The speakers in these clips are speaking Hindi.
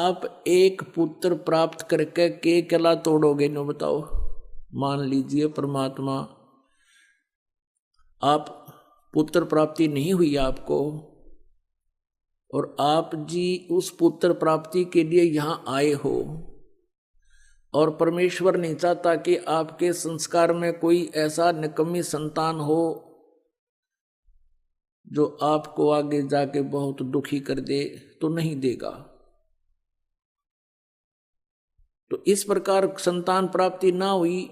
आप एक पुत्र प्राप्त करके के कला तोड़ोगे? नो बताओ। मान लीजिए परमात्मा, आप पुत्र प्राप्ति नहीं हुई आपको, और आप जी उस पुत्र प्राप्ति के लिए यहां आए हो, और परमेश्वर नहीं चाहता कि आपके संस्कार में कोई ऐसा निकम्मी संतान हो जो आपको आगे जाके बहुत दुखी कर दे, तो नहीं देगा। तो इस प्रकार संतान प्राप्ति ना हुई,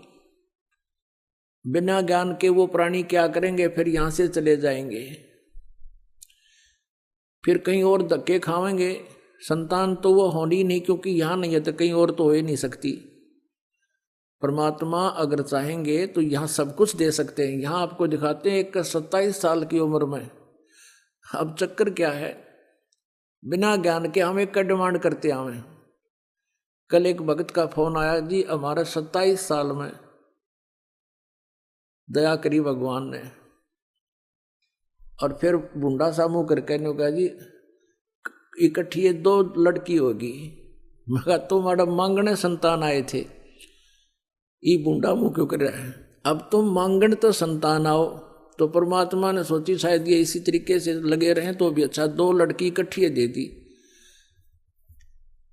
बिना ज्ञान के वो प्राणी क्या करेंगे? फिर यहां से चले जाएंगे, फिर कहीं और धक्के खाएंगे। संतान तो वो होनी नहीं, क्योंकि यहां नहीं है तो कहीं और तो हो ही नहीं सकती। परमात्मा अगर चाहेंगे तो यहां सब कुछ दे सकते हैं। यहां आपको दिखाते हैं एक 27 साल की उम्र में। अब चक्कर क्या है, बिना ज्ञान के हम एक का डिमांड करते आवे। कल एक भक्त का फोन आया, जी हमारा 27 साल में दया करी भगवान ने, और फिर बूंदा सा मुंह करके ने कहा, जी इकट्ठी 2 लड़की होगी। मैं कहा तुम मैडम मांगने संतान आए थे, ये बूंदा मुंह क्यों कर रहा है? अब तुम मांगण तो संतान आओ। तो परमात्मा ने सोची शायद ये इसी तरीके से लगे रहे तो भी अच्छा, 2 लड़की इकट्ठी दे दी।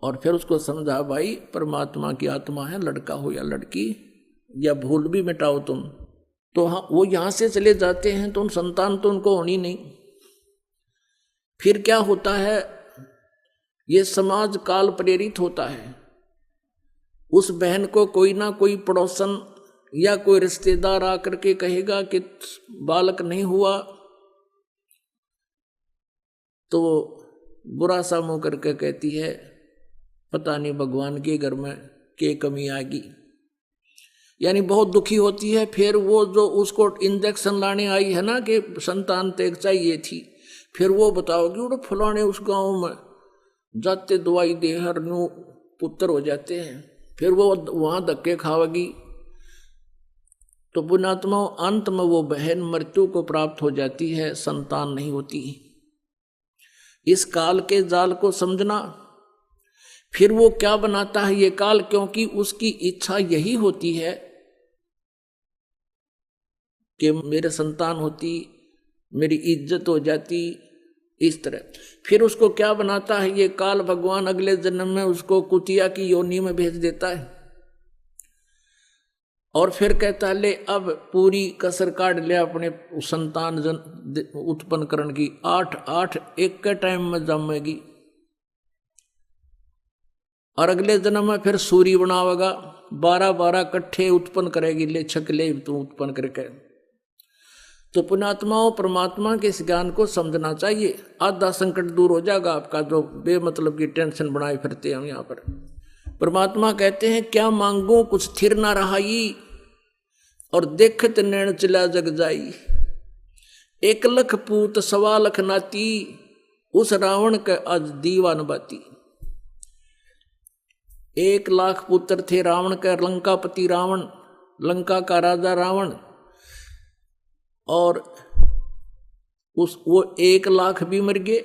और फिर उसको समझा, भाई परमात्मा की आत्मा है, लड़का हो या लड़की, या भूल भी मिटाओ तुम। तो हाँ, वो यहां से चले जाते हैं तो संतान तो उनको होनी नहीं। फिर क्या होता है, ये समाज काल प्रेरित होता है। उस बहन को कोई ना कोई पड़ोसन या कोई रिश्तेदार आकर के कहेगा कि बालक नहीं हुआ, तो बुरा सा मुंह करके कहती है पता नहीं भगवान के घर में क्या कमी आएगी, यानी बहुत दुखी होती है। फिर वो जो उसको इंजेक्शन लाने आई है ना कि संतान तेग चाहिए थी, फिर वो बताओगी वो फलाने उस गांव में जाते दवाई दे हर न्यू पुत्र हो जाते हैं, फिर वो वहां धक्के खावेगी। तो पुण्यात्मा अंत में वो बहन मृत्यु को प्राप्त हो जाती है, संतान नहीं होती। इस काल के जाल को समझना। फिर वो क्या बनाता है ये काल, क्योंकि उसकी इच्छा यही होती है कि मेरे संतान होती, मेरी इज्जत हो जाती, इस तरह। फिर उसको क्या बनाता है ये काल, भगवान अगले जन्म में उसको कुतिया की योनि में भेज देता है, और फिर कहता है ले अब पूरी कसर काट ले अपने संतान उत्पन्न करने की। 8 एक के टाइम में जमेगी, और अगले जन्म में फिर सूर्य बनावेगा, 12 इकट्ठे उत्पन्न करेगी, ले छकले तू उत्पन्न करके। तो पुण्यात्माओं, परमात्मा के इस ज्ञान को समझना चाहिए, आधा संकट दूर हो जाएगा आपका, जो बेमतलब की टेंशन बनाए फिरते हम यहाँ पर। परमात्मा कहते हैं क्या मांगो कुछ स्थिर ना रहाई, और देखत नैन चला जग जाई। 1 लाख पूत 1.25 लाख नाती, उस रावण के आज दीवान बाती। 1 लाख पुत्र थे रावण के, लंकापति रावण, लंका का राजा रावण, और वो 1 लाख भी मर गए।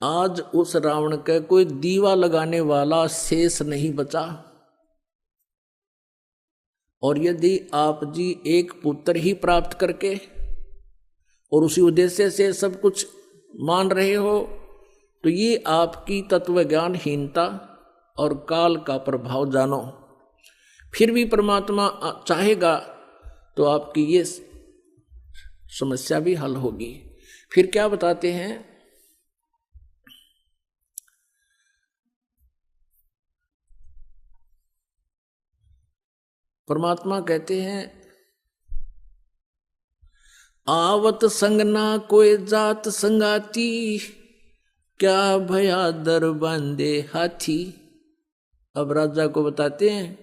आज उस रावण के कोई दीवा लगाने वाला शेष नहीं बचा। और यदि आप जी एक पुत्र ही प्राप्त करके और उसी उद्देश्य से सब कुछ मान रहे हो, तो ये आपकी तत्व ज्ञानहीनता और काल का प्रभाव जानो। फिर भी परमात्मा चाहेगा तो आपकी ये समस्या भी हल होगी। फिर क्या बताते हैं, परमात्मा कहते हैं आवत संग ना कोई जात संगाती, क्या भया दर बांधे हाथी। अब राजा को बताते हैं,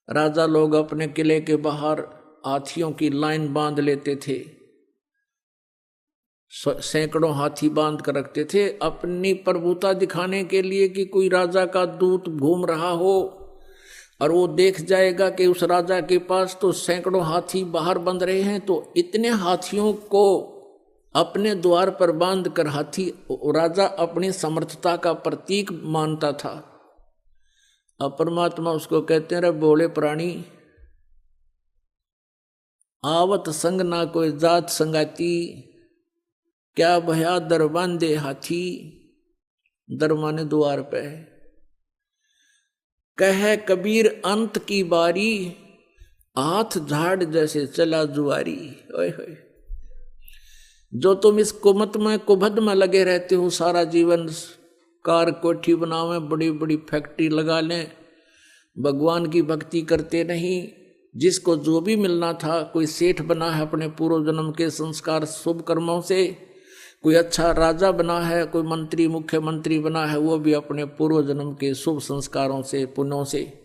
राजा लोग अपने किले के बाहर हाथियों की लाइन बांध लेते थे, सैकड़ों हाथी बांध कर रखते थे अपनी प्रभुता दिखाने के लिए, कि कोई राजा का दूत घूम रहा हो और वो देख जाएगा कि उस राजा के पास तो सैकड़ों हाथी बाहर बंध रहे हैं, तो इतने हाथियों को अपने द्वार पर बांध कर हाथी राजा अपनी समर्थता का प्रतीक मानता था। अब परमात्मा उसको कहते रहे बोले प्राणी, आवत संग ना कोई जात संगाती, क्या भया दर बांधे हाथी। दर माने द्वार पे। कह कबीर अंत की बारी, हाथ झाड़ जैसे चला जुआरी। ओए होए, जो तुम इस कुमत में कुभद में लगे रहते हो सारा जीवन, कार कोठी बनावे, बड़ी बड़ी फैक्ट्री लगा लें, भगवान की भक्ति करते नहीं। जिसको जो भी मिलना था, कोई सेठ बना है अपने पूर्व जन्म के संस्कार शुभ कर्मों से, कोई अच्छा राजा बना है, कोई मंत्री मुख्यमंत्री बना है, वो भी अपने पूर्व जन्म के शुभ संस्कारों से पुण्यों से।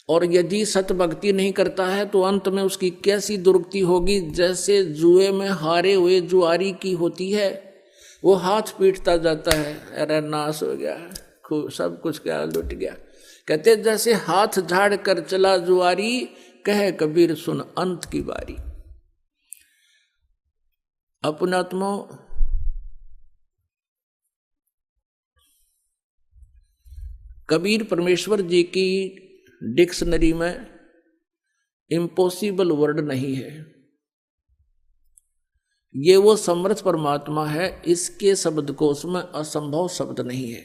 और यदि सत भक्ति नहीं करता है तो अंत में उसकी कैसी दुर्गति होगी, जैसे जुए में हारे हुए जुआरी की होती है, वो हाथ पीटता जाता है, अरे नाश हो गया, खूब सब कुछ क्या लुट गया। कहते जैसे हाथ झाड़ कर चला जुआरी, कहे कबीर सुन अंत की बारी। अपनात्मा कबीर परमेश्वर जी की डिक्शनरी में इम्पॉसिबल वर्ड नहीं है। ये वो समर्थ परमात्मा है, इसके शब्दकोश में असंभव शब्द नहीं है।